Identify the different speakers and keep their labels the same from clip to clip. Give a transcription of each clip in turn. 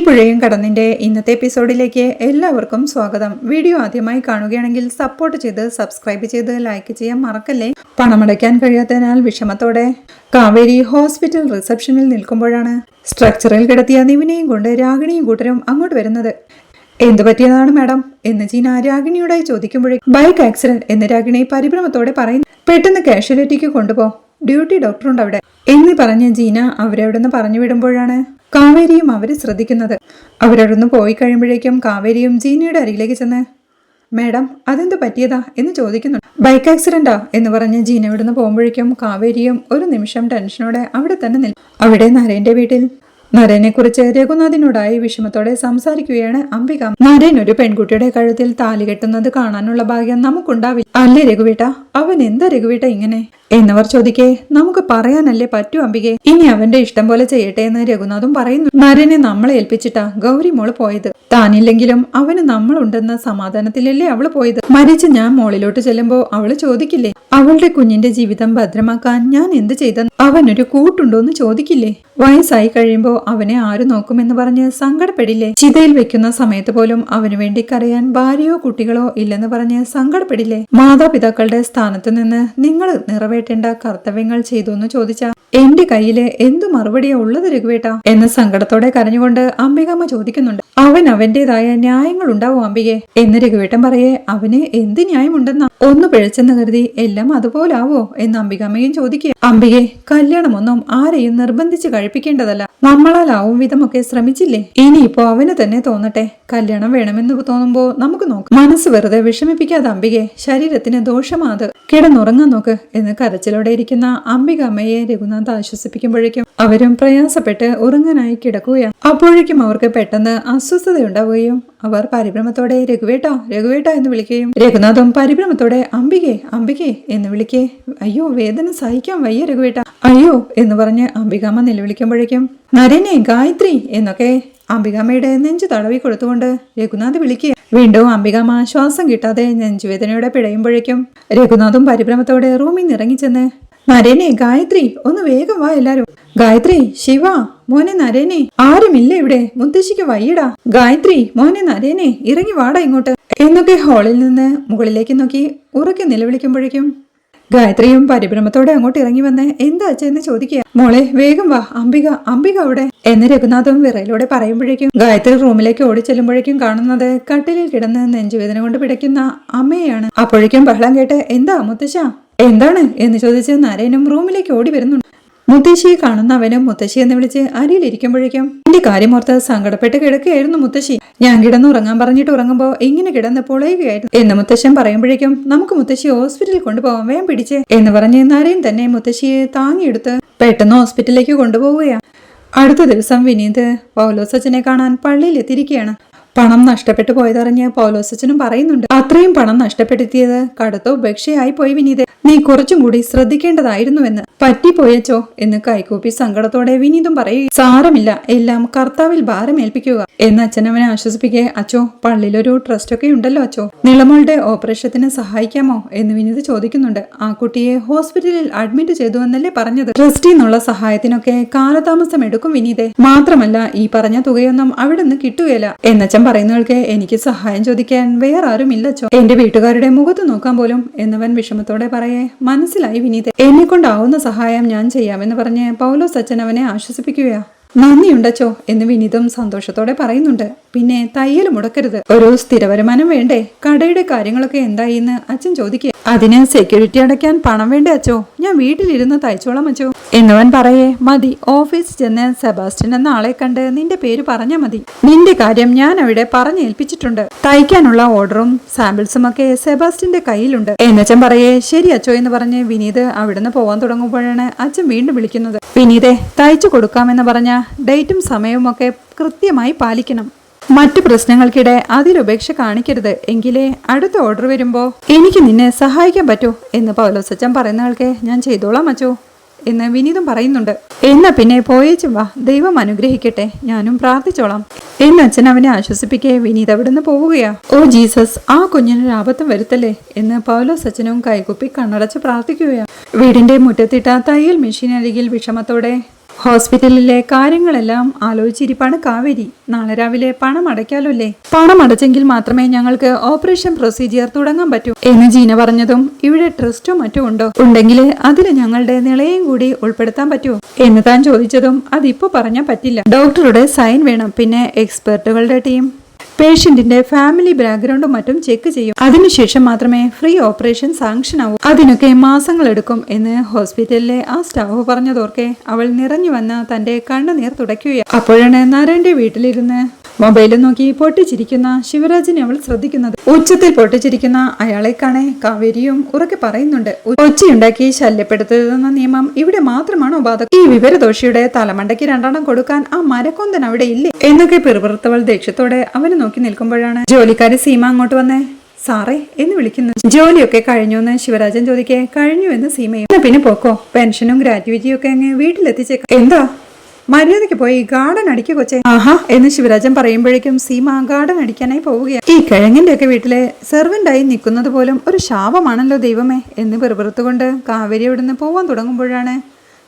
Speaker 1: പുഴയും കടന്നിന്റെ ഇന്നത്തെ എപ്പിസോഡിലേക്ക് എല്ലാവർക്കും സ്വാഗതം. വീഡിയോ ആദ്യമായി കാണുകയാണെങ്കിൽ സപ്പോർട്ട് ചെയ്ത് സബ്സ്ക്രൈബ് ചെയ്ത് ലൈക്ക് ചെയ്യാൻ മറക്കല്ലേ. പണമടയ്ക്കാൻ കഴിയാത്തതിനാൽ വിഷമത്തോടെ കാവേരി ഹോസ്പിറ്റൽ റിസപ്ഷനിൽ നിൽക്കുമ്പോഴാണ് സ്ട്രക്ചറിൽ കിടത്തിയ നിവിനെയും കൊണ്ട് രാഗിണിയും കൂട്ടരും അങ്ങോട്ട് വരുന്നത്. എന്തു പറ്റിയതാണ് മാഡം എന്ന് ജീന രാഗിണിയോടായി ചോദിക്കുമ്പോഴേ ബൈക്ക് ആക്സിഡന്റ് എന്ന് രാഗിണി പരിഭ്രമത്തോടെ പറയുന്നു. പെട്ടെന്ന് കാഷ്വാലിറ്റിക്ക് കൊണ്ടുപോ, ഡ്യൂട്ടി ഡോക്ടറുണ്ട് അവിടെ എന്ന് പറഞ്ഞ് ജീന അവരവിടുന്ന് പറഞ്ഞു വിടുമ്പോഴാണ് കാവേരിയും അവര് ശ്രദ്ധിക്കുന്നത്. അവരവിടുന്ന് പോയി കഴിയുമ്പോഴേക്കും കാവേരിയും ജീനയുടെ അരികിലേക്ക് ചെന്ന് മാഡം അതെന്ത് പറ്റിയതാ എന്ന് ചോദിക്കുന്നു. ബൈക്ക് ആക്സിഡന്റാ എന്ന് പറഞ്ഞ് ജീന ഇവിടുന്ന് പോകുമ്പോഴേക്കും കാവേരിയും ഒരു നിമിഷം ടെൻഷനോടെ അവിടെ തന്നെ അവിടെ നരേന്റെ വീട്ടിൽ നരേനെ കുറിച്ച് രഘുനാഥിനോടായി വിഷമത്തോടെ സംസാരിക്കുകയാണ് അംബിക. നരേൻ ഒരു പെൺകുട്ടിയുടെ കഴുത്തിൽ താലി കെട്ടുന്നത് കാണാനുള്ള ഭാഗ്യം നമുക്കുണ്ടാവില്ല അല്ലേ രഘുവേട്ട? അവൻ എന്താ രഘുവേട്ട ഇങ്ങനെ എന്നവർ ചോദിക്കേ നമുക്ക് പറയാനല്ലേ പറ്റൂ അംബികെ. ഇനി അവന്റെ ഇഷ്ടം പോലെ ചെയ്യട്ടെ എന്ന് രഘുനാഥും പറയുന്നു. നരനെ നമ്മളെ ഏൽപ്പിച്ചിട്ടാ ഗൗരി മോള് പോയത്. താനില്ലെങ്കിലും അവന് നമ്മളുണ്ടെന്ന സമാധാനത്തിലല്ലേ അവള് പോയത്. മരിച്ച് ഞാൻ മോളിലോട്ട് ചെല്ലുമ്പോ അവള് ചോദിക്കില്ലേ അവളുടെ കുഞ്ഞിന്റെ ജീവിതം ഭദ്രമാക്കാൻ ഞാൻ എന്ത് ചെയ്തെന്ന്? അവനൊരു കൂട്ടുണ്ടോന്ന് ചോദിക്കില്ലേ? വയസ്സായി കഴിയുമ്പോ അവനെ ആര് നോക്കുമെന്ന് പറഞ്ഞ് സങ്കടപ്പെടില്ലേ? ചിതയിൽ വെക്കുന്ന സമയത്ത് പോലും അവന് വേണ്ടി കരയാൻ ഭാര്യയോ കുട്ടികളോ ഇല്ലെന്ന് പറഞ്ഞ് സങ്കടപ്പെടില്ലേ? മാതാപിതാക്കളുടെ സ്ഥാനത്ത് നിന്ന് നിങ്ങൾ നിറവേറ്റേണ്ട കർത്തവ്യങ്ങൾ ചെയ്തു എന്ന് ചോദിച്ചാ എന്റെ കയ്യില് എന്തു മറുപടിയാ ഉള്ളത് രഘുവേട്ട എന്ന് സങ്കടത്തോടെ കരഞ്ഞുകൊണ്ട് അംബികാമ്മ ചോദിക്കുന്നുണ്ട്. അവൻ അവന്റേതായ ന്യായങ്ങൾ ഉണ്ടാവും അംബികെ എന്ന് രഘുവേട്ടൻ പറയേ. അവന് എന്ത് ന്യായമുണ്ടെന്നാ? ഒന്ന് പിഴച്ചെന്ന് കരുതി എല്ലാം അതുപോലാവോ എന്ന് അംബികാമ്മയും ചോദിക്കുക. അംബികെ കല്യാണമൊന്നും ആരെയും നിർബന്ധിച്ച് കഴിപ്പിക്കേണ്ടതല്ല. നമ്മളാലാവും വിധമൊക്കെ ശ്രമിച്ചില്ലേ? ഇനിയിപ്പോ അവന് തന്നെ തോന്നട്ടെ. കല്യാണം വേണമെന്ന് തോന്നുമ്പോ നമുക്ക് നോക്കാം. മനസ്സ് വെറുതെ വിഷമിപ്പിക്കാതെ അംബികെ, ശരീരത്തിന് ദോഷമാത്. കിടന്നുറങ്ങാൻ നോക്ക് എന്ന് കരച്ചിലോടെ ഇരിക്കുന്ന അംബികാമ്മയെ രഘുനാഥ് ആശ്വസിപ്പിക്കുമ്പോഴേക്കും അവരും പ്രയാസപ്പെട്ട് ഉറങ്ങാനായി കിടക്കുകയാണ്. അപ്പോഴേക്കും അവർക്ക് പെട്ടെന്ന് അസ്വസ്ഥതയുണ്ടാവുകയും അവർ പരിഭ്രമത്തോടെ രഘുവേട്ട രഘുവേട്ട എന്ന് വിളിക്കുകയും രഘുനാഥും പരിഭ്രമത്തോടെ അംബികെ അംബികെ എന്ന് വിളിക്കേ. അയ്യോ വേദന സഹിക്കാൻ വയ്യ രഘുവേട്ട അയ്യോ എന്ന് പറഞ്ഞ് അംബികാമ്മ നിലവിളിക്കുമ്പോഴേക്കും നരനെ ഗായത്രി എന്നൊക്കെ അംബികാമ്മയുടെ നെഞ്ചു തടവി കൊടുത്തുകൊണ്ട് രഘുനാഥ് വിളിക്കുക. വീണ്ടും അംബികാമ്മ ശ്വാസം കിട്ടാതെ നെഞ്ചുവേദനയോടെ പിടയുമ്പോഴേക്കും രഘുനാഥും പരിഭ്രമത്തോടെ റൂമിൽ നിന്ന് ഇറങ്ങിച്ചെന്ന് നരേനെ ഗായത്രി ഒന്ന് വേഗം വാ എല്ലാരും. ഗായത്രി ശിവ മോനെ നരേനെ ആരുമില്ല ഇവിടെ, മുത്തശ്ശിക്ക് വയ്യടാ. ഗായത്രി മോനെ നരേനെ ഇറങ്ങി വാടാ ഇങ്ങോട്ട് എന്നൊക്കെ ഹാളിൽ നിന്ന് മുകളിലേക്ക് നോക്കി ഉറക്കെ നിലവിളിക്കുമ്പോഴേക്കും ഗായത്രിയും പരിഭ്രമത്തോടെ അങ്ങോട്ട് ഇറങ്ങി വന്ന് എന്താ അച്ഛന്ന് ചോദിക്കുക. മോളെ വേഗം വാ, അംബിക അംബിക അവിടെ എന്ന് രഘുനാഥും വിറയിലൂടെ പറയുമ്പോഴേക്കും ഗായത്രി റൂമിലേക്ക് ഓടിച്ചെല്ലുമ്പോഴേക്കും കാണുന്നത് കട്ടിലിൽ കിടന്ന് നെഞ്ചുവേദന കൊണ്ട് പിടയ്ക്കുന്ന അമ്മയെയാണ്. അപ്പോഴേക്കും ബഹളം കേട്ട് എന്താ മുത്തശ്ശ എന്താണ് എന്ന് ചോദിച്ച് നരേനും റൂമിലേക്ക് ഓടി വരുന്നുണ്ട്. മുത്തശ്ശിയെ കാണുന്ന അവനും മുത്തശ്ശി എന്ന് വിളിച്ച് അരിയിലിരിക്കുമ്പോഴേക്കും എന്റെ കാര്യമോർത്ത് സങ്കടപ്പെട്ട് കിടക്കുകയായിരുന്നു മുത്തശ്ശി. ഞാൻ കിടന്നുറങ്ങാൻ പറഞ്ഞിട്ട് ഉറങ്ങുമ്പോ ഇങ്ങനെ കിടന്ന് പൊളയുകയായിരുന്നു എന്ന് മുത്തശ്ശൻ പറയുമ്പോഴേക്കും നമുക്ക് മുത്തശ്ശി ഹോസ്പിറ്റലിൽ കൊണ്ടുപോകാൻ വേഗം പിടിച്ച് എന്ന് പറഞ്ഞ് നരേൻ തന്നെ മുത്തശ്ശിയെ താങ്ങിയെടുത്ത് പെട്ടെന്ന് ഹോസ്പിറ്റലിലേക്ക് കൊണ്ടുപോവുകയാണ്. അടുത്ത ദിവസം വിനീത് പൗലോസച്ചനെ കാണാൻ പള്ളിയിൽ എത്തിയിരിക്കുകയാണ്. പണം നഷ്ടപ്പെട്ടു പോയതറിഞ്ഞ് പൗലോസച്ചനും പറയുന്നുണ്ട്. അത്രയും പണം നഷ്ടപ്പെടുത്തിയത് കടുത്ത ഉപേക്ഷയായി പോയി വിനീത്, നീ കുറച്ചും കൂടി ശ്രദ്ധിക്കേണ്ടതായിരുന്നുവെന്ന്. പറ്റിപ്പോയച്ചോ എന്ന് കൈകൂപ്പി സങ്കടത്തോടെ വിനീതും പറയുക. സാരമില്ല, എല്ലാം കർത്താവിൽ ഭാരമേൽപ്പിക്കുക എന്ന് അച്ഛനവനെ ആശ്വസിപ്പിക്കേ. അച്ചോ പള്ളിയിലൊരു ട്രസ്റ്റ് ഒക്കെ ഉണ്ടല്ലോ അച്ചോ, നിളമോളുടെ ഓപ്പറേഷത്തിന് സഹായിക്കാമോ എന്ന് വിനീത് ചോദിക്കുന്നുണ്ട്. ആ കുട്ടിയെ ഹോസ്പിറ്റലിൽ അഡ്മിറ്റ് ചെയ്തു എന്നല്ലേ പറഞ്ഞത്? ട്രസ്റ്റിൽ നിന്നുള്ള സഹായത്തിനൊക്കെ കാലതാമസം എടുക്കും വിനീതെ. മാത്രമല്ല ഈ പറഞ്ഞ തുകയൊന്നും അവിടെ നിന്ന് കിട്ടുകയില്ല എന്നച്ഛൻ പറയുന്നവൾക്ക് എനിക്ക് സഹായം ചോദിക്കാൻ വേറെ ആരും ഇല്ലച്ചോ, എന്റെ വീട്ടുകാരുടെ മുഖത്ത് നോക്കാൻ പോലും എന്നവൻ വിഷമത്തോടെ പറയേ. മനസ്സിലായി വിനീത്, എന്നെ കൊണ്ടാവുന്ന സഹായം ഞാൻ ചെയ്യാമെന്ന് പറഞ്ഞ് പൗലോസ് അച്ഛൻ അവനെ ആശ്വസിപ്പിക്കുകയാ. നന്ദിയുണ്ടച്ചോ എന്ന് വിനീതും സന്തോഷത്തോടെ പറയുന്നുണ്ട്. പിന്നെ തയ്യൽ മുടക്കരുത്, ഒരു സ്ഥിര വരുമാനം വേണ്ടേ? കടയുടെ കാര്യങ്ങളൊക്കെ എന്തായി എന്ന് അച്ഛൻ ചോദിക്കുക. അതിന് സെക്യൂരിറ്റി അടയ്ക്കാൻ പണം വേണ്ടേ അച്ചോ? ഞാൻ വീട്ടിലിരുന്ന് തയ്ച്ചോളാം അച്ചോ എന്നവൻ പറയേ. മതി, ഓഫീസിൽ ചെന്ന് സെബാസ്റ്റ്യൻ എന്ന ആളെ കണ്ട് നിന്റെ പേര് പറഞ്ഞാൽ മതി. നിന്റെ കാര്യം ഞാൻ അവിടെ പറഞ്ഞേൽപ്പിച്ചിട്ടുണ്ട്. തയ്ക്കാനുള്ള ഓർഡറും സാമ്പിൾസും ഒക്കെ സെബാസ്റ്റ്യന്റെ കയ്യിലുണ്ട് എന്നച്ഛൻ പറയേ. ശരി അച്ചോ എന്ന് പറഞ്ഞ് വിനീത് അവിടുന്ന് പോവാൻ തുടങ്ങുമ്പോഴാണ് അച്ഛൻ വീണ്ടും വിളിക്കുന്നത്. വിനീതെ തയ്ച്ചു കൊടുക്കാമെന്ന് പറഞ്ഞ ഡേറ്റും സമയവും ഒക്കെ കൃത്യമായി പാലിക്കണം. മറ്റു പ്രശ്നങ്ങൾക്കിടെ അതിലുപേക്ഷ കാണിക്കരുത്, എങ്കിലേ അടുത്ത ഓർഡർ വരുമ്പോ എനിക്ക് നിന്നെ സഹായിക്കാൻ പറ്റൂ എന്ന് പൗലോസച്ചൻ പറയുന്നയാൾക്ക് ഞാൻ ചെയ്തോളാം അച്ചോ എന്ന് വിനീതും പറയുന്നുണ്ട്. എന്നാ പിന്നെ പോയേച്ചും വാ, ദൈവം അനുഗ്രഹിക്കട്ടെ, ഞാനും പ്രാർത്ഥിച്ചോളാം എന്ന് അച്ഛൻ അവനെ ആശ്വസിപ്പിക്കേ. വിനീത് അവിടുന്ന് പോവുകയാ. ഓ ജീസസ്, ആ കുഞ്ഞിനൊരു ആപത്തും വരുത്തല്ലേ എന്ന് പൗലോസ് അച്ഛനും കൈകുപ്പി കണ്ണടച്ച് പ്രാർത്ഥിക്കുകയാണ്. വീടിന്റെ മുറ്റത്തിട്ട തയ്യൽ മെഷീൻ അരികിൽ വിഷമത്തോടെ ഹോസ്പിറ്റലിലെ കാര്യങ്ങളെല്ലാം ആലോചിച്ചിരിപ്പാണ് കാവേരി. നാളെ രാവിലെ പണം അടയ്ക്കാലോ അല്ലേ? പണം അടച്ചെങ്കിൽ മാത്രമേ ഞങ്ങൾക്ക് ഓപ്പറേഷൻ പ്രൊസീജിയർ തുടങ്ങാൻ പറ്റൂ എന്ന് ജീന പറഞ്ഞതും ഇവിടെ ട്രസ്റ്റോ മറ്റോ ഉണ്ടോ? ഉണ്ടെങ്കിൽ അതിൽ ഞങ്ങളുടെ നിളയും കൂടി ഉൾപ്പെടുത്താൻ പറ്റുമോ എന്ന് താൻ ചോദിച്ചതും അതിപ്പോ പറഞ്ഞാൽ പറ്റില്ല. ഡോക്ടറുടെ സൈൻ വേണം, പിന്നെ എക്സ്പെർട്ടുകളുടെ ടീം പേഷ്യന്റിന്റെ ഫാമിലി ബാക്ക്ഗ്രൗണ്ടും മറ്റും ചെക്ക് ചെയ്യും. അതിനുശേഷം മാത്രമേ ഫ്രീ ഓപ്പറേഷൻ സാങ്ഷൻ ആവൂ. അതിനൊക്കെ മാസങ്ങളെടുക്കും എന്ന് ഹോസ്പിറ്റലിലെ ആ സ്റ്റാഫ് പറഞ്ഞതോർക്കെ അവൾ നിറഞ്ഞു വന്ന തന്റെ കണ്ണുനീർ തുടയ്ക്കുകയാണ്. അപ്പോഴാണ് നാരായണന്റെ വീട്ടിലിരുന്ന് മൊബൈലിൽ നോക്കി പൊട്ടിച്ചിരിക്കുന്ന ശിവരാജിനെ അവൾ ശ്രദ്ധിക്കുന്നത്. ഉച്ചത്തിൽ പൊട്ടിച്ചിരിക്കുന്ന അയാളെ കാണെ കാവേരിയും ഉറക്കെ പറയുന്നുണ്ട്, ഒച്ചയുണ്ടാക്കി ശല്യപ്പെടുത്തരുതെന്ന നിയമം ഇവിടെ മാത്രമാണോ ബാധകം? ഈ വിവരദോഷിയുടെ തലമണ്ടയ്ക്ക് 2 കൊടുക്കാൻ ആ മരക്കൊന്തൻ അവിടെ ഇല്ലേ എന്നൊക്കെ പിറുപിറുത്തവൾ ദേഷ്യത്തോടെ അവനെ നോക്കി നിൽക്കുമ്പോഴാണ് ജോലിക്കാരി സീമ അങ്ങോട്ട് വന്നേ. സാറേ എന്ന് വിളിക്കുന്നു. ജോലിയൊക്കെ കഴിഞ്ഞു എന്ന് ശിവരാജൻ ചോദിക്കേ. കഴിഞ്ഞു എന്ന് സീമയും. പിന്നെ പോക്കോ, പെൻഷനും ഗ്രാറ്റുവിറ്റിയും ഒക്കെ അങ്ങ് വീട്ടിലെത്തിച്ചേക്കാം. എന്താ മര്യാദയ്ക്ക് പോയി ഗാർഡൻ അടിക്കുക കൊച്ചേ. ആഹാ എന്ന് ശിവരാജൻ പറയുമ്പോഴേക്കും സീമ ഗാർഡൻ അടിക്കാനായി പോവുകയാണ്. ഈ കിഴങ്ങിന്റെ ഒക്കെ വീട്ടിലെ സെർവന്റായി നിൽക്കുന്നത് പോലും ഒരു ശാപമാണല്ലോ ദൈവമേ എന്ന് പെറുപെറുത്തുകൊണ്ട് കാവേരി അവിടുന്ന് പോവാൻ തുടങ്ങുമ്പോഴാണ്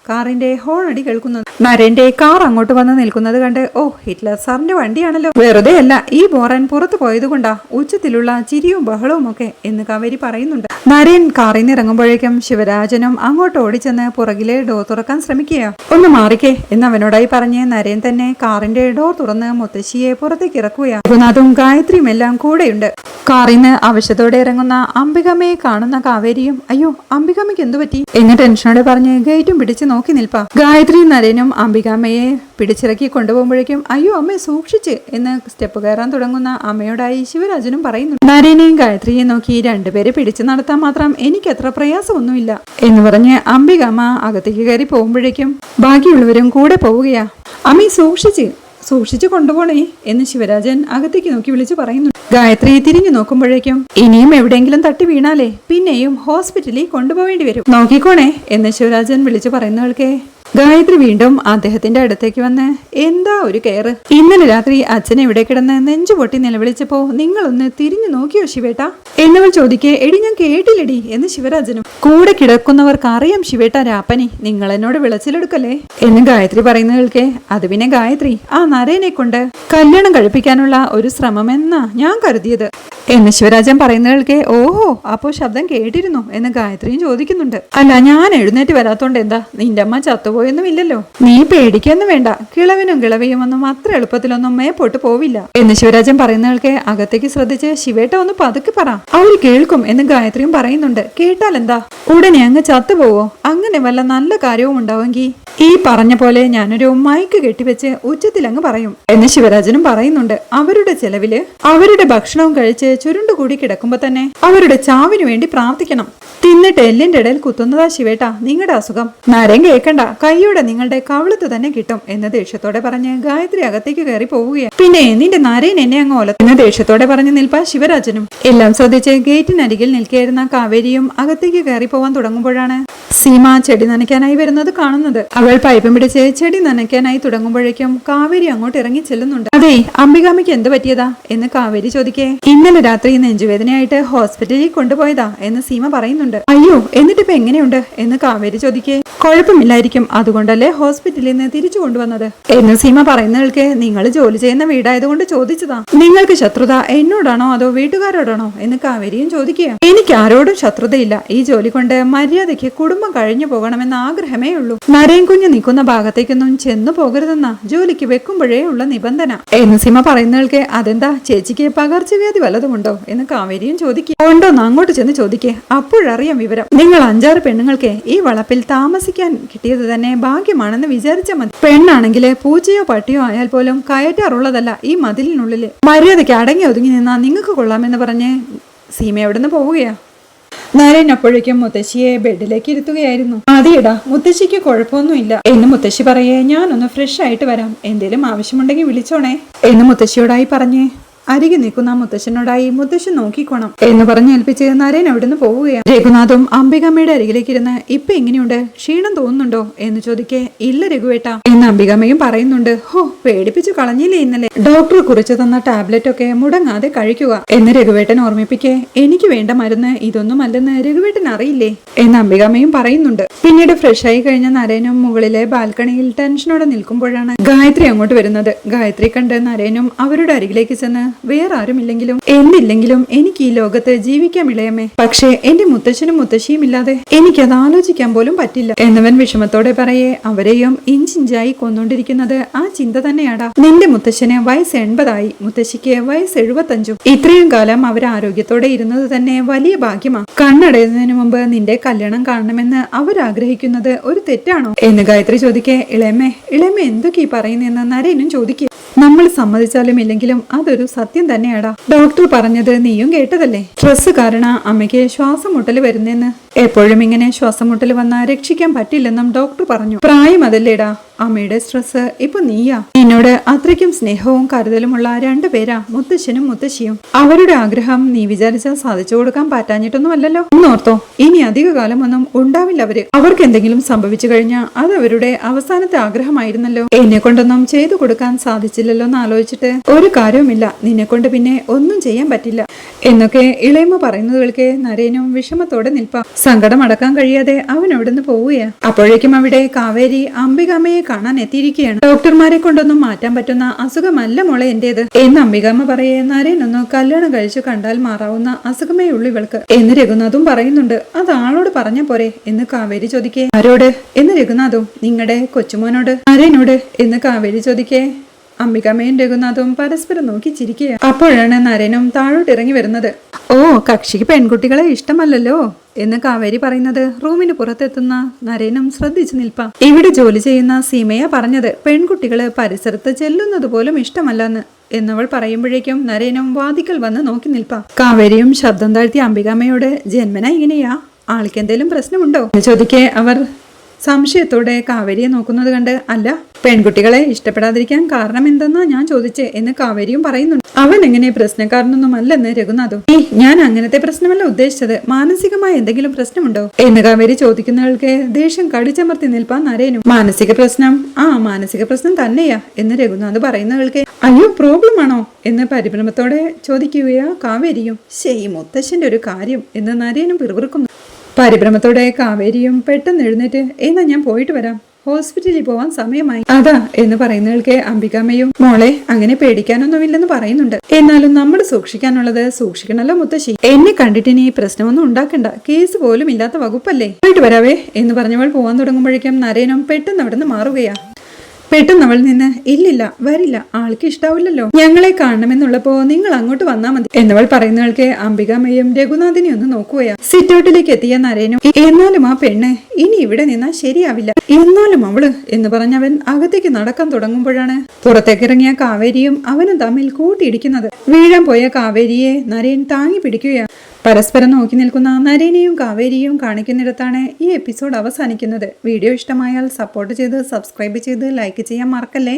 Speaker 1: കാറിന്റെ ഹോൺ അടി കേൾക്കുന്നത്. നരേന്റെ കാർ അങ്ങോട്ട് വന്ന് നിൽക്കുന്നത് കണ്ട്, ഓ ഹിറ്റ്ലർ സാറിന്റെ വണ്ടിയാണല്ലോ. വെറുതെ അല്ല, ഈ ബോറൻ പുറത്തു പോയത് കൊണ്ടാ ഉച്ചത്തിലുള്ള ചിരിയും ബഹളവും ഒക്കെ എന്ന് കാവേരി പറയുന്നുണ്ട്. നരേൻ കാറിൽ നിന്ന് ഇറങ്ങുമ്പോഴേക്കും ശിവരാജനും അങ്ങോട്ട് ഓടിച്ചെന്ന് പുറകിലെ ഡോർ തുറക്കാൻ ശ്രമിക്കുക. ഒന്ന് മാറിക്കേ എന്ന് അവനോടായി പറഞ്ഞ് നരേൻ തന്നെ കാറിന്റെ ഡോർ തുറന്ന് മുത്തശ്ശിയെ പുറത്തേക്ക് ഇറക്കുകയാണ്. രഘുനാഥും ഗായത്രിയും എല്ലാം കൂടെയുണ്ട്. കാറിൽ നിന്ന് ആവശ്യത്തോടെ ഇറങ്ങുന്ന അംബികമ്മയെ കാണുന്ന കാവേരിയും അയ്യോ അംബികമ്മയ്ക്ക് എന്തു പറ്റി എന്ന് ടെൻഷനോടെ പറഞ്ഞ് ഗേറ്റും പിടിച്ച് നോക്കി നിൽപ്പാ. ഗായത്രിയും നരേനും അംബികാമ്മയെ പിടിച്ചിറക്കി കൊണ്ടുപോകുമ്പോഴേക്കും അയ്യോ അമ്മയെ സൂക്ഷിച്ച് എന്ന് സ്റ്റെപ്പ് കയറാൻ തുടങ്ങുന്ന അമ്മയോടായി ശിവരാജനും പറയുന്നു. നരേനെയും ഗായത്രിയെയും നോക്കി രണ്ടുപേരെ പിടിച്ചു നടത്താൻ മാത്രം എനിക്കത്ര പ്രയാസമൊന്നുമില്ല എന്ന് പറഞ്ഞ് അംബികാമ്മ അകത്തേക്ക് കയറി പോകുമ്പോഴേക്കും ബാക്കിയുള്ളവരും കൂടെ പോവുകയാ. അമ്മയെ സൂക്ഷിച്ചു കൊണ്ടുപോണേ എന്ന് ശിവരാജൻ അകത്തേക്ക് നോക്കി വിളിച്ചു പറയുന്നു. ഗായത്രി തിരിഞ്ഞു നോക്കുമ്പോഴേക്കും ഇനിയും എവിടെയെങ്കിലും തട്ടി വീണാലേ പിന്നെയും ഹോസ്പിറ്റലിൽ കൊണ്ടുപോവേണ്ടി വരും, നോക്കിക്കോണേ എന്ന് ശിവരാജൻ വിളിച്ചു പറയുന്നവൾക്കേ ഗായത്രി വീണ്ടും അദ്ദേഹത്തിന്റെ അടുത്തേക്ക് വന്ന് എന്താ ഒരു കെയർ. ഇന്നലെ രാത്രി അച്ഛനെ ഇവിടെ കിടന്ന് നെഞ്ചു പൊട്ടി നിലവിളിച്ചപ്പോ നിങ്ങളൊന്ന് തിരിഞ്ഞു നോക്കിയോ ശിവേട്ട എന്നവൾ ചോദിക്കേ. എടി ഞാൻ കേട്ടില്ലടി എന്ന് ശിവരാജനും. കൂടെ കിടക്കുന്നവർക്ക് അറിയാം ശിവേട്ട രാപ്പനി, നിങ്ങൾ എന്നോട് വിളച്ചിലെടുക്കല്ലേ എന്ന് ഗായത്രി പറയുന്നവൾക്കേ. അത് പിന്നെ ഗായത്രി ആ നരേനെ കൊണ്ട് കല്യാണം കഴിപ്പിക്കാനുള്ള ഒരു ശ്രമമെന്നാ ഞാൻ കരുതിയത് എന്ന് ശിവരാജൻ പറയുന്നവൾക്കേ. ഓഹോ അപ്പോ ശബ്ദം കേട്ടിരുന്നു എന്ന് ഗായത്രിയും ചോദിക്കുന്നുണ്ട്. അല്ല ഞാൻ എഴുന്നേറ്റ് വരാത്തോണ്ട് എന്താ, നിന്റെ അമ്മ ചത്തുപോയൊന്നുമില്ലല്ലോ, നീ പേടിക്കൊന്നും വേണ്ട, കിളവനും കിളവയും ഒന്നും അത്ര എളുപ്പത്തിലൊന്നും മേപ്പോട്ട് പോവില്ല എന്ന് ശിവരാജൻ പറയുന്നവൾക്കേ. അകത്തേക്ക് ശ്രദ്ധിച്ച് ശിവേട്ട ഒന്ന് പതുക്കെ പറ, അവര് കേൾക്കും എന്ന് ഗായത്രിയും പറയുന്നുണ്ട്. കേട്ടാൽ എന്താ, ഉടനെ അങ്ങ് ചത്തുപോവോ? അങ്ങനെ വല്ല നല്ല കാര്യവും ഉണ്ടാവുമെങ്കിൽ ഈ പറഞ്ഞ പോലെ ഞാനൊരു മൈക്ക് കെട്ടിവെച്ച് ഉച്ചത്തിൽ അങ്ങ് പറയും എന്ന് ശിവരാജനും പറയുന്നുണ്ട്. അവരുടെ ചെലവില് അവരുടെ ഭക്ഷണവും കഴിച്ച് ചുരുണ്ടുകൂടി കിടക്കുമ്പോ തന്നെ അവരുടെ ചാവിനു വേണ്ടി പ്രാർത്ഥിക്കണം. തിന്നിട്ട് എല്ലിന്റെ ഇടയിൽ കുത്തുന്നതാ ശിവേട്ട നിങ്ങളുടെ അസുഖം. നരം കേൾക്കണ്ട, കൈയോടെ നിങ്ങളുടെ കവിളത്ത് തന്നെ കിട്ടും എന്ന് ദേഷ്യത്തോടെ പറഞ്ഞ് ഗായത്രി അകത്തേക്ക് കയറി പോവുകയാണ്. പിന്നെ നിന്റെ നരേൻ എന്നെ അങ്ങ് ഓല എന്ന് ദേഷ്യത്തോടെ പറഞ്ഞ് നിൽപ്പാ ശിവരാജനും. എല്ലാം ശ്രദ്ധിച്ച് ഗേറ്റിനരികിൽ നിൽക്കുകയായിരുന്ന കാവേരിയും അകത്തേക്ക് കയറി പോവാൻ തുടങ്ങുമ്പോഴാണ് സീമ ചെടി നനയ്ക്കാനായി വരുന്നത് കാണുന്നത്. അവൾ പൈപ്പും പിടിച്ച് ചെടി നനയ്ക്കാനായി തുടങ്ങുമ്പോഴേക്കും കാവേരി അങ്ങോട്ട് ഇറങ്ങി ചെല്ലുന്നുണ്ട്. അതേ അംബികാമ്മയ്ക്ക് എന്ത് പറ്റിയതാ എന്ന് കാവേരി ചോദിക്കേ. ഇന്നലെ രാത്രി നെഞ്ചുവേദനയായിട്ട് ഹോസ്പിറ്റലിൽ കൊണ്ടുപോയതാ എന്ന് സീമ പറയുന്നുണ്ട്. അയ്യോ എന്നിട്ടിപ്പോ എങ്ങനെയുണ്ട് എന്ന് കാവേരി ചോദിക്കേ. കുഴപ്പമില്ലായിരിക്കും, അതുകൊണ്ടല്ലേ ഹോസ്പിറ്റലിൽ നിന്ന് തിരിച്ചു കൊണ്ടുവന്നത് എന്ന് സീമ പറയുന്നവൾക്ക്. നിങ്ങൾ ജോലി ചെയ്യുന്ന വീടായതുകൊണ്ട് ചോദിച്ചതാ, നിങ്ങൾക്ക് ശത്രുത എന്നോടാണോ അതോ വീട്ടുകാരോടാണോ എന്ന് കാവേരിയും ചോദിക്കുക. എനിക്ക് ആരോടും ശത്രുതയില്ല, ഈ ജോലി കൊണ്ട് മര്യാദയ്ക്ക് കുടുംബം കഴിഞ്ഞു പോകണമെന്ന ആഗ്രഹമേ ഉള്ളൂ. നരേൻ കുഞ്ഞ് നിൽക്കുന്ന ഭാഗത്തേക്കൊന്നും ചെന്നു പോകരുതെന്നാ ജോലിക്ക് വെക്കുമ്പോഴേ ഉള്ള നിബന്ധന എന്ന് സീമ പറയുന്നവൾക്ക്. അതെന്താ ചേച്ചിക്ക് പകർച്ചവ്യാധി വല്ലതുമുണ്ടോ എന്ന് കാവേരിയും ചോദിക്കുക. ഉണ്ടോന്ന് അങ്ങോട്ട് ചെന്ന് ചോദിക്കേ, അപ്പോഴറിയാം വിവരം. നിങ്ങൾ 5-6 പെണ്ണുങ്ങൾക്ക് ഈ വളപ്പിൽ താമസിക്കാൻ കിട്ടിയത് തന്നെ ഭാഗ്യമാണെന്ന് വിചാരിച്ച മതി. പെണ്ണാണെങ്കിൽ പൂച്ചയോ പട്ടിയോ ആയാൽ പോലും കയറ്റാറുള്ളതല്ല ഈ മതിലിനുള്ളില്. മര്യാദയ്ക്ക് അടങ്ങി ഒതുങ്ങി നിന്നാ നിങ്ങൾക്ക് കൊള്ളാമെന്ന് പറഞ്ഞ് സീമ എവിടുന്ന് പോവുകയാ. നരേൻ അപ്പോഴേക്കും മുത്തശ്ശിയെ ബെഡിലേക്ക് ഇരുത്തുകയായിരുന്നു. മതിയടാ, മുത്തശ്ശിക്ക് കുഴപ്പമൊന്നുമില്ല എന്ന് മുത്തശ്ശി പറയേ. ഞാനൊന്ന് ഫ്രഷ് ആയിട്ട് വരാം, എന്തേലും ആവശ്യമുണ്ടെങ്കിൽ വിളിച്ചോണേ എന്ന് മുത്തശ്ശിയോടായി പറഞ്ഞേ അരികെ നിൽക്കുന്ന മുത്തശ്ശനോടായി മുത്തശ്ശൻ നോക്കിക്കോണം എന്ന് പറഞ്ഞ് ഏൽപ്പിച്ച് നരേൻ അവിടുന്ന് പോവുകയാണ്. രഘുനാഥും അംബികാമ്മയുടെ അരികിലേക്ക് ഇരുന്ന് ഇപ്പൊ എങ്ങനെയുണ്ട്, ക്ഷീണം തോന്നുന്നുണ്ടോ എന്ന് ചോദിക്കേ. ഇല്ല രഘുവേട്ട എന്ന് അംബികാമ്മയും പറയുന്നുണ്ട്. ഹോ, പേടിപ്പിച്ചു കളഞ്ഞില്ലേ ഇന്നലെ, ഡോക്ടർ കുറിച്ച് തന്ന ടാബ്ലറ്റ് ഒക്കെ മുടങ്ങാതെ കഴിക്കുക എന്ന് രഘുവേട്ടൻ ഓർമ്മിപ്പിക്കേ. എനിക്ക് വേണ്ട മരുന്ന് ഇതൊന്നും അല്ലെന്ന് രഘുവേട്ടൻ അറിയില്ലേ എന്ന് അംബികാമ്മയും പറയുന്നുണ്ട്. പിന്നീട് ഫ്രഷ് ആയി കഴിഞ്ഞ നരേനും മുകളിലെ ബാൽക്കണിയിൽ ടെൻഷനോടെ നിൽക്കുമ്പോഴാണ് ഗായത്രി അങ്ങോട്ട് വരുന്നത്. ഗായത്രി കണ്ട് നരേനും അവരുടെ അരികിലേക്ക് ചെന്ന് വേറെ ആരുമില്ലെങ്കിലും എന്തില്ലെങ്കിലും എനിക്ക് ഈ ലോകത്ത് ജീവിക്കാം ഇളയമേ, പക്ഷേ എന്റെ മുത്തശ്ശനും മുത്തശ്ശിയും ഇല്ലാതെ എനിക്കത് ആലോചിക്കാൻ പോലും പറ്റില്ല എന്നവൻ വിഷമത്തോടെ പറയേ. അവരെയും ഇഞ്ചിഞ്ചായി കൊന്നോണ്ടിരിക്കുന്നത് ആ ചിന്ത തന്നെയാടാ. നിന്റെ മുത്തശ്ശന് വയസ്സ് 80 മുത്തശ്ശിക്ക് വയസ്സ് 75. ഇത്രയും കാലം അവർ ആരോഗ്യത്തോടെ ഇരുന്നത് തന്നെ വലിയ ഭാഗ്യമാ. കണ്ണടയുന്നതിന് മുമ്പ് നിന്റെ കല്യാണം കാണണമെന്ന് അവരാഗ്രഹിക്കുന്നത് ഒരു തെറ്റാണോ എന്ന് ഗായത്രി ചോദിക്കേ. ഇളയമ്മേ എന്തൊക്കെ ഈ പറയുന്നെന്ന് നരേനും ചോദിക്കേ. നമ്മൾ സമ്മതിച്ചാലും ഇല്ലെങ്കിലും അതൊരു സത്യം തന്നെയാടാ. ഡോക്ടർ പറഞ്ഞത് നീയും കേട്ടതല്ലേ, സ്ട്രെസ് കാരണം അമ്മയ്ക്ക് ശ്വാസം മുട്ടൽ വരുന്നെന്ന്. എപ്പോഴും ഇങ്ങനെ ശ്വാസം മുട്ടൽ വന്നാൽ രക്ഷിക്കാൻ പറ്റില്ലെന്നും ഡോക്ടർ പറഞ്ഞു. പ്രായം അതല്ലേടാ, അമ്മയുടെ സ്ട്രെസ് ഇപ്പൊ നീയാ. എന്നോട് അത്രയ്ക്കും സ്നേഹവും കരുതലുമുള്ള 2 പേരാ മുത്തശ്ശനും മുത്തശ്ശിയും. അവരുടെ ആഗ്രഹം നീ വിചാരിച്ചാൽ സാധിച്ചു കൊടുക്കാൻ പറ്റാഞ്ഞിട്ടൊന്നും അല്ലല്ലോ. ഒന്നോർത്തോ, ഇനി അധിക കാലമൊന്നും ഉണ്ടാവില്ല അവര്. അവർക്ക് എന്തെങ്കിലും സംഭവിച്ചു കഴിഞ്ഞാൽ അത് അവരുടെ അവസാനത്തെ ആഗ്രഹമായിരുന്നല്ലോ. എന്നെ കൊണ്ടൊന്നും ചെയ്തു കൊടുക്കാൻ സാധിച്ചില്ലല്ലോ എന്ന് ആലോചിച്ചിട്ട് ഒരു കാര്യവുമില്ല. നിന്നെ കൊണ്ട് പിന്നെ ഒന്നും ചെയ്യാൻ പറ്റില്ല എന്നൊക്കെ ഇളയമ്മ പറയുന്നത് കേൾക്കെ നരേനും വിഷമത്തോടെ നിൽപ്പാ. സങ്കടം അടക്കാൻ കഴിയാതെ അവൻ അവിടുന്ന് പോവുകയാ. അപ്പോഴേക്കും അവിടെ കാവേരി അംബികാമ്മയെ കാണാൻ എത്തിയിരിക്കുകയാണ്. ഡോക്ടർമാരെ കൊണ്ടൊന്നും മാറ്റാൻ പറ്റുന്ന അസുഖമല്ല മോളെ എന്റേത് എന്ന് അംബികാമ്മ പറയേ. നരേനൊന്നും കല്യാണം കഴിച്ചു കണ്ടാൽ മാറാവുന്ന അസുഖമേ ഉള്ളൂ ഇവൾക്ക് എന്ന് രഘുനാഥും പറയുന്നുണ്ട്. അത് ആളോട് പറഞ്ഞ പോരെ എന്ന് കാവേരി ചോദിക്കേ. ആരോട് എന്ന് രഘുനാഥും. നിങ്ങളുടെ കൊച്ചുമോനോട്. നരേനോട് എന്ന് കാവേരി ചോദിക്കേ. അംബികാമ്മയും രഘുനാഥും പരസ്പരം നോക്കി ചിരിക്കുക. അപ്പോഴാണ് നരേനും താഴോട്ട് ഇറങ്ങി വരുന്നത്. ഓ, കക്ഷിക്ക് പെൺകുട്ടികളെ ഇഷ്ടമല്ലല്ലോ എന്ന് കാവേരി പറയുന്നത് റൂമിന് പുറത്തെത്തുന്ന നരേനും ശ്രദ്ധിച്ചു നിൽപ്പാ. ഇവിടെ ജോലി ചെയ്യുന്ന സീമയ പറഞ്ഞത് പെൺകുട്ടികള് പരിസരത്ത് ചെല്ലുന്നത് പോലും ഇഷ്ടമല്ലെന്ന് എന്നവൾ പറയുമ്പോഴേക്കും നരേനും വാതിക്കൽ വന്ന് നോക്കി നിൽപ്പാ. കാവേരിയും ശബ്ദം താഴ്ത്തി അംബികാമ്മയോട് ജന്മന ഇങ്ങനെയാ, ആൾക്ക് എന്തേലും പ്രശ്നമുണ്ടോ എന്ന് ചോദിക്കേ. അവർ സംശയത്തോടെ കാവേരിയെ നോക്കുന്നത് കണ്ട് അല്ല, പെൺകുട്ടികളെ ഇഷ്ടപ്പെടാതിരിക്കാൻ കാരണം എന്തെന്നാ ഞാൻ ചോദിച്ചേ എന്ന് കാവേരിയും പറയുന്നുണ്ട്. അവൻ എങ്ങനെ പ്രശ്നക്കാരനൊന്നും അല്ലെന്ന് രഘുനാഥും. ഞാൻ അങ്ങനത്തെ പ്രശ്നമല്ല ഉദ്ദേശിച്ചത്, മാനസികമായ എന്തെങ്കിലും പ്രശ്നമുണ്ടോ എന്ന് കാവേരി ചോദിക്കുന്നവൾക്ക് ദേഷ്യം കടിച്ചമർത്തി നിൽപ്പാൻ നരേനും. മാനസിക പ്രശ്നം? ആ, മാനസിക പ്രശ്നം തന്നെയാ എന്ന് രഘുനാഥ് പറയുന്നവൾക്ക് അയ്യോ പ്രോബ്ലം ആണോ എന്ന് പരിഭ്രമത്തോടെ ചോദിക്കുകയാ കാവേരിയും. ശരി, മുത്തശ്ശന്റെ ഒരു കാര്യം എന്ന് നരേനും പിറുപിറുക്കുന്നു. പരിഭ്രമത്തോടെ കാവേരിയും പെട്ടെന്ന് എഴുന്നേറ്റ് എന്നാ ഞാൻ പോയിട്ട് വരാം, ഹോസ്പിറ്റലിൽ പോവാൻ സമയമായി. അതാ എന്ന് പറയുന്നവൾക്ക് അംബികാമ്മയും മോളെ അങ്ങനെ പേടിക്കാനൊന്നുമില്ലെന്ന് പറയുന്നുണ്ട്. എന്നാലും നമ്മൾ സൂക്ഷിക്കാനുള്ളത് സൂക്ഷിക്കണല്ലോ മുത്തശ്ശി. എന്നെ കണ്ടിട്ട് ഇനി പ്രശ്നമൊന്നും ഉണ്ടാക്കണ്ട, കേസ് പോലും ഇല്ലാത്ത വകുപ്പല്ലേ. പോയിട്ട് വരാവേ എന്ന് പറഞ്ഞവൾ പോവാൻ തുടങ്ങുമ്പോഴേക്കും നരേനും പെട്ടെന്ന് അവിടെ നിന്ന് മാറുകയാ. പെട്ടെന്ന് അവൾ നിന്ന് ഇല്ലില്ല വരില്ല, ആൾക്ക് ഇഷ്ടാവില്ലല്ലോ, ഞങ്ങളെ കാണണമെന്നുള്ളപ്പോ നിങ്ങൾ അങ്ങോട്ട് വന്നാ മതി എന്നവൾ പറയുന്നവൾക്ക് അംബികാമ്മയും രഘുനാഥിനെ ഒന്ന് നോക്കുകയാ. സിറ്റൗട്ടിലേക്ക് എത്തിയ നരേനും എന്നാലും ആ പെണ്ണ് ഇനി ഇവിടെ നിന്നാ ശരിയാവില്ല, എന്നാലും അവള് എന്ന് പറഞ്ഞവൻ അകത്തേക്ക് നടക്കാൻ തുടങ്ങുമ്പോഴാണ് പുറത്തേക്കിറങ്ങിയ കാവേരിയും അവനും തമ്മിൽ കൂട്ടിയിടിക്കുന്നത്. വീഴാൻ പോയ കാവേരിയെ നരേൻ താങ്ങി പിടിക്കുകയാണ്. പരസ്പരം നോക്കി നിൽക്കുന്ന നരേനെയും കാവേരിയും കാണിക്കുന്നിടത്താണ് ഈ എപ്പിസോഡ് അവസാനിക്കുന്നത്. വീഡിയോ ഇഷ്ടമായാൽ സപ്പോർട്ട് ചെയ്ത് സബ്സ്ക്രൈബ് ചെയ്ത് ലൈക്ക് ചെയ്യാൻ മറക്കല്ലേ.